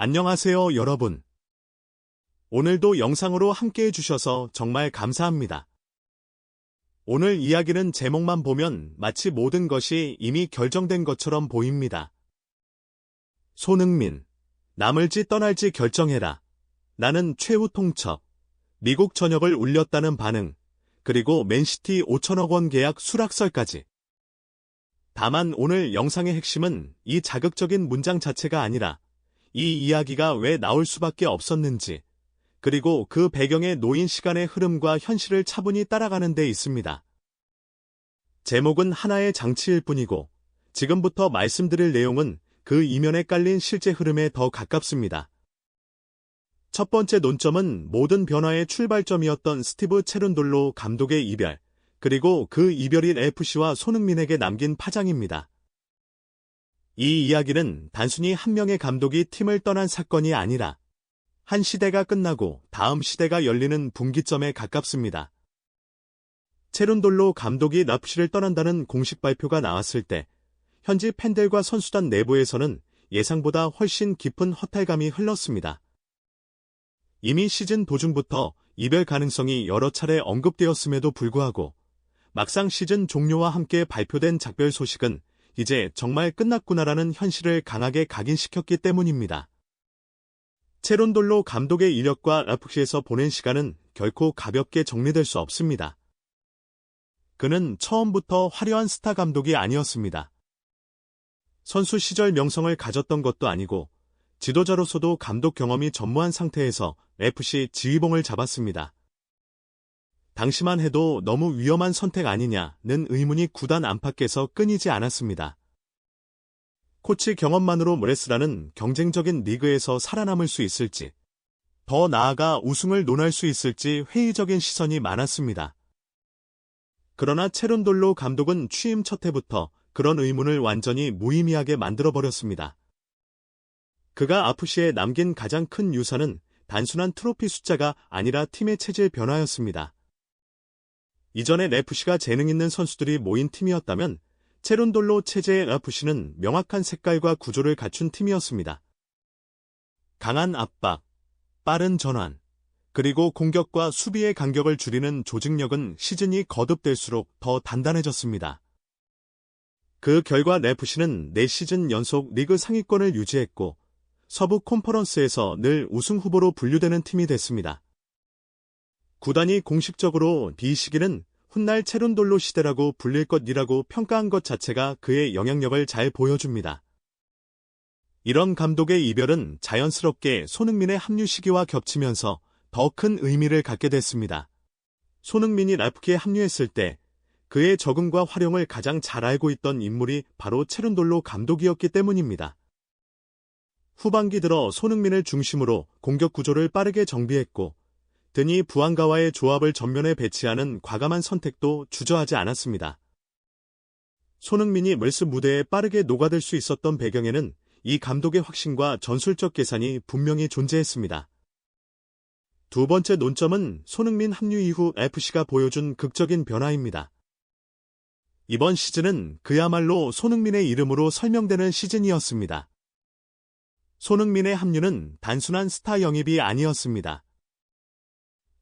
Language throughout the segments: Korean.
안녕하세요, 여러분. 오늘도 영상으로 함께해 주셔서 정말 감사합니다. 오늘 이야기는 제목만 보면 마치 모든 것이 이미 결정된 것처럼 보입니다. 손흥민, 남을지 떠날지 결정해라. 나는 최후 통첩. 미국 전역을 울렸다는 반응. 그리고 맨시티 5천억 원 계약 수락설까지. 다만 오늘 영상의 핵심은 이 자극적인 문장 자체가 아니라 이 이야기가 왜 나올 수밖에 없었는지, 그리고 그 배경에 놓인 시간의 흐름과 현실을 차분히 따라가는 데 있습니다. 제목은 하나의 장치일 뿐이고, 지금부터 말씀드릴 내용은 그 이면에 깔린 실제 흐름에 더 가깝습니다. 첫 번째 논점은 모든 변화의 출발점이었던 스티브 체룬돌로 감독의 이별, 그리고 그 이별이 FC와 손흥민에게 남긴 파장입니다. 이 이야기는 단순히 한 명의 감독이 팀을 떠난 사건이 아니라 한 시대가 끝나고 다음 시대가 열리는 분기점에 가깝습니다. 체룬돌로 감독이 FC를 떠난다는 공식 발표가 나왔을 때 현지 팬들과 선수단 내부에서는 예상보다 훨씬 깊은 허탈감이 흘렀습니다. 이미 시즌 도중부터 이별 가능성이 여러 차례 언급되었음에도 불구하고 막상 시즌 종료와 함께 발표된 작별 소식은 이제 정말 끝났구나라는 현실을 강하게 각인시켰기 때문입니다. 체룬돌로 감독의 이력과 FC에서 보낸 시간은 결코 가볍게 정리될 수 없습니다. 그는 처음부터 화려한 스타 감독이 아니었습니다. 선수 시절 명성을 가졌던 것도 아니고 지도자로서도 감독 경험이 전무한 상태에서 FC 지휘봉을 잡았습니다. 당시만 해도 너무 위험한 선택 아니냐는 의문이 구단 안팎에서 끊이지 않았습니다. 코치 경험만으로 모레스라는 경쟁적인 리그에서 살아남을 수 있을지, 더 나아가 우승을 논할 수 있을지 회의적인 시선이 많았습니다. 그러나 체룬돌로 감독은 취임 첫 해부터 그런 의문을 완전히 무의미하게 만들어버렸습니다. 그가 FC에 남긴 가장 큰 유산은 단순한 트로피 숫자가 아니라 팀의 체질 변화였습니다. 이전에 FC가 재능 있는 선수들이 모인 팀이었다면 체룬돌로 체제의 FC는 명확한 색깔과 구조를 갖춘 팀이었습니다. 강한 압박, 빠른 전환, 그리고 공격과 수비의 간격을 줄이는 조직력은 시즌이 거듭될수록 더 단단해졌습니다. 그 결과 FC는 4시즌 연속 리그 상위권을 유지했고 서부 컨퍼런스에서 늘 우승 후보로 분류되는 팀이 됐습니다. 구단이 공식적으로 이 시기는 훗날 체룬돌로 시대라고 불릴 것이라고 평가한 것 자체가 그의 영향력을 잘 보여줍니다. 이런 감독의 이별은 자연스럽게 손흥민의 합류 시기와 겹치면서 더 큰 의미를 갖게 됐습니다. 손흥민이 FC에 합류했을 때 그의 적응과 활용을 가장 잘 알고 있던 인물이 바로 체룬돌로 감독이었기 때문입니다. 후반기 들어 손흥민을 중심으로 공격 구조를 빠르게 정비했고 드니 부안가와의 조합을 전면에 배치하는 과감한 선택도 주저하지 않았습니다. 손흥민이 멜스 무대에 빠르게 녹아들 수 있었던 배경에는 이 감독의 확신과 전술적 계산이 분명히 존재했습니다. 두 번째 논점은 손흥민 합류 이후 FC가 보여준 극적인 변화입니다. 이번 시즌은 그야말로 손흥민의 이름으로 설명되는 시즌이었습니다. 손흥민의 합류는 단순한 스타 영입이 아니었습니다.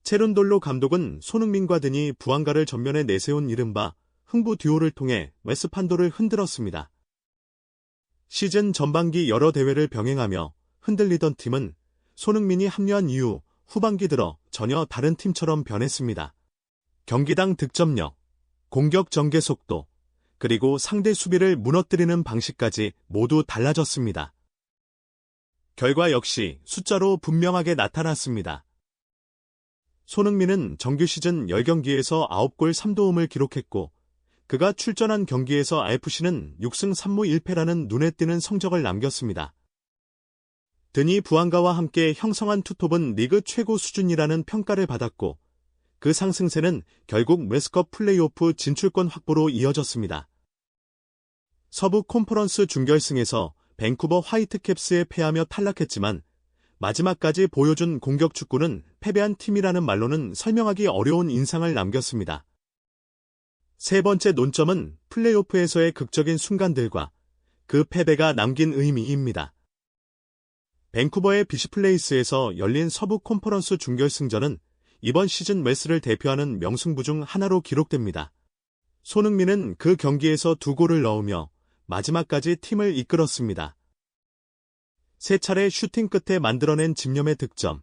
체룬돌로 감독은 손흥민과 드니 부안가를 전면에 내세운 이른바 흥부 듀오를 통해 웨스판도를 흔들었습니다. 시즌 전반기 여러 대회를 병행하며 흔들리던 팀은 손흥민이 합류한 이후 후반기 들어 전혀 다른 팀처럼 변했습니다. 경기당 득점력, 공격 전개 속도, 그리고 상대 수비를 무너뜨리는 방식까지 모두 달라졌습니다. 결과 역시 숫자로 분명하게 나타났습니다. 손흥민은 정규 시즌 10경기에서 9골 3도움을 기록했고 그가 출전한 경기에서 FC는 6승 3무 1패라는 눈에 띄는 성적을 남겼습니다. 드니 부안가와 함께 형성한 투톱은 리그 최고 수준이라는 평가를 받았고 그 상승세는 결국 웨스컵 플레이오프 진출권 확보로 이어졌습니다. 서부 컨퍼런스 준결승에서 밴쿠버 화이트캡스에 패하며 탈락했지만 마지막까지 보여준 공격 축구는 패배한 팀이라는 말로는 설명하기 어려운 인상을 남겼습니다. 세 번째 논점은 플레이오프에서의 극적인 순간들과 그 패배가 남긴 의미입니다. 밴쿠버의 비시플레이스에서 열린 서부 콘퍼런스 준결승전은 이번 시즌 매스를 대표하는 명승부 중 하나로 기록됩니다. 손흥민은 그 경기에서 2골을 넣으며 마지막까지 팀을 이끌었습니다. 3차례 슈팅 끝에 만들어낸 집념의 득점,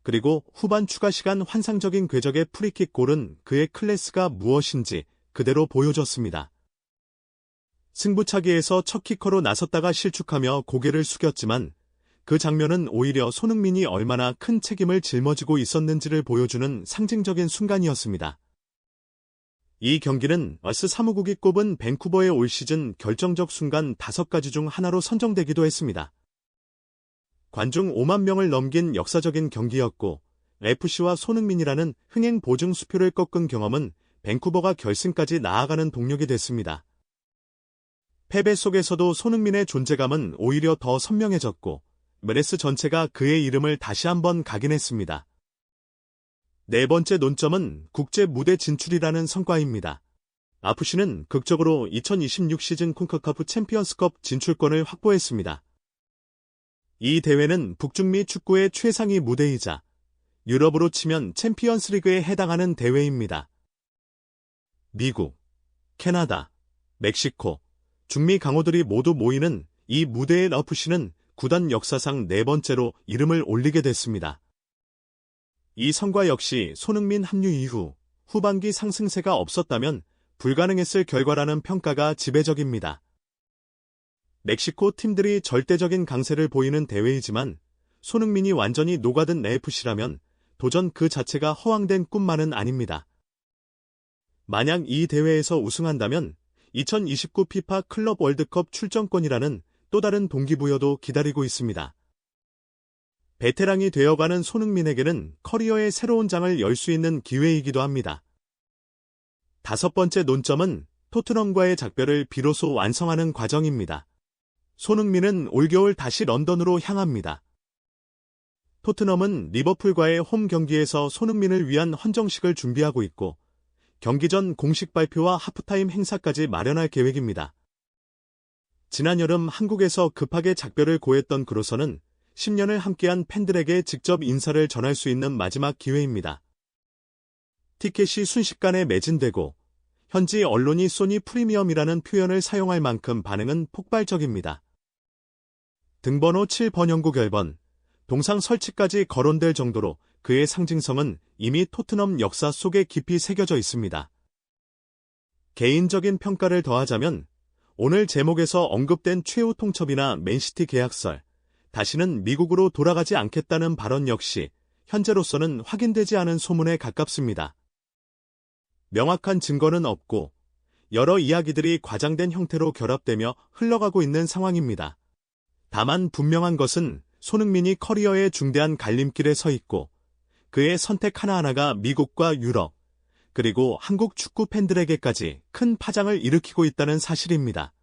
그리고 후반 추가 시간 환상적인 궤적의 프리킥 골은 그의 클래스가 무엇인지 그대로 보여줬습니다. 승부차기에서 첫 키커로 나섰다가 실축하며 고개를 숙였지만 그 장면은 오히려 손흥민이 얼마나 큰 책임을 짊어지고 있었는지를 보여주는 상징적인 순간이었습니다. 이 경기는 어스 사무국이 꼽은 밴쿠버의 올 시즌 결정적 순간 5가지 중 하나로 선정되기도 했습니다. 관중 5만 명을 넘긴 역사적인 경기였고 FC와 손흥민이라는 흥행 보증 수표를 꺾은 경험은 밴쿠버가 결승까지 나아가는 동력이 됐습니다. 패배 속에서도 손흥민의 존재감은 오히려 더 선명해졌고 메레스 전체가 그의 이름을 다시 한번 각인했습니다. 네 번째 논점은 국제 무대 진출이라는 성과입니다. FC는 극적으로 2026 시즌 콘카카프 챔피언스컵 진출권을 확보했습니다. 이 대회는 북중미 축구의 최상위 무대이자 유럽으로 치면 챔피언스리그에 해당하는 대회입니다. 미국, 캐나다, 멕시코, 중미 강호들이 모두 모이는 이 무대에 FC는 구단 역사상 4번째로 이름을 올리게 됐습니다. 이 성과 역시 손흥민 합류 이후 후반기 상승세가 없었다면 불가능했을 결과라는 평가가 지배적입니다. 멕시코 팀들이 절대적인 강세를 보이는 대회이지만 손흥민이 완전히 녹아든 FC라면 도전 그 자체가 허황된 꿈만은 아닙니다. 만약 이 대회에서 우승한다면 2029 피파 클럽 월드컵 출전권이라는 또 다른 동기부여도 기다리고 있습니다. 베테랑이 되어가는 손흥민에게는 커리어의 새로운 장을 열 수 있는 기회이기도 합니다. 5번째 논점은 토트넘과의 작별을 비로소 완성하는 과정입니다. 손흥민은 올겨울 다시 런던으로 향합니다. 토트넘은 리버풀과의 홈 경기에서 손흥민을 위한 헌정식을 준비하고 있고 경기 전 공식 발표와 하프타임 행사까지 마련할 계획입니다. 지난 여름 한국에서 급하게 작별을 고했던 그로서는 10년을 함께한 팬들에게 직접 인사를 전할 수 있는 마지막 기회입니다. 티켓이 순식간에 매진되고 현지 언론이 소니 프리미엄이라는 표현을 사용할 만큼 반응은 폭발적입니다. 등번호 7번 영국 앨번, 동상 설치까지 거론될 정도로 그의 상징성은 이미 토트넘 역사 속에 깊이 새겨져 있습니다. 개인적인 평가를 더하자면 오늘 제목에서 언급된 최후 통첩이나 맨시티 계약설, 다시는 미국으로 돌아가지 않겠다는 발언 역시 현재로서는 확인되지 않은 소문에 가깝습니다. 명확한 증거는 없고 여러 이야기들이 과장된 형태로 결합되며 흘러가고 있는 상황입니다. 다만 분명한 것은 손흥민이 커리어의 중대한 갈림길에 서 있고 그의 선택 하나하나가 미국과 유럽, 그리고 한국 축구 팬들에게까지 큰 파장을 일으키고 있다는 사실입니다.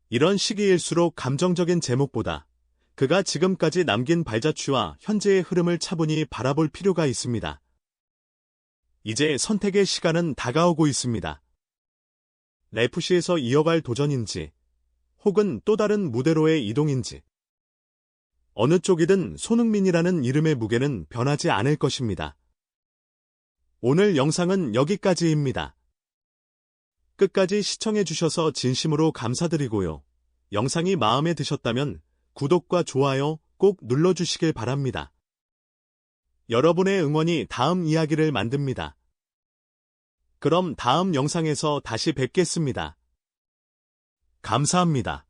이런 시기일수록 감정적인 제목보다 그가 지금까지 남긴 발자취와 현재의 흐름을 차분히 바라볼 필요가 있습니다. 이제 선택의 시간은 다가오고 있습니다. FC에서 이어갈 도전인지 혹은 또 다른 무대로의 이동인지 어느 쪽이든 손흥민이라는 이름의 무게는 변하지 않을 것입니다. 오늘 영상은 여기까지입니다. 끝까지 시청해주셔서 진심으로 감사드리고요. 영상이 마음에 드셨다면 구독과 좋아요 꼭 눌러주시길 바랍니다. 여러분의 응원이 다음 이야기를 만듭니다. 그럼 다음 영상에서 다시 뵙겠습니다. 감사합니다.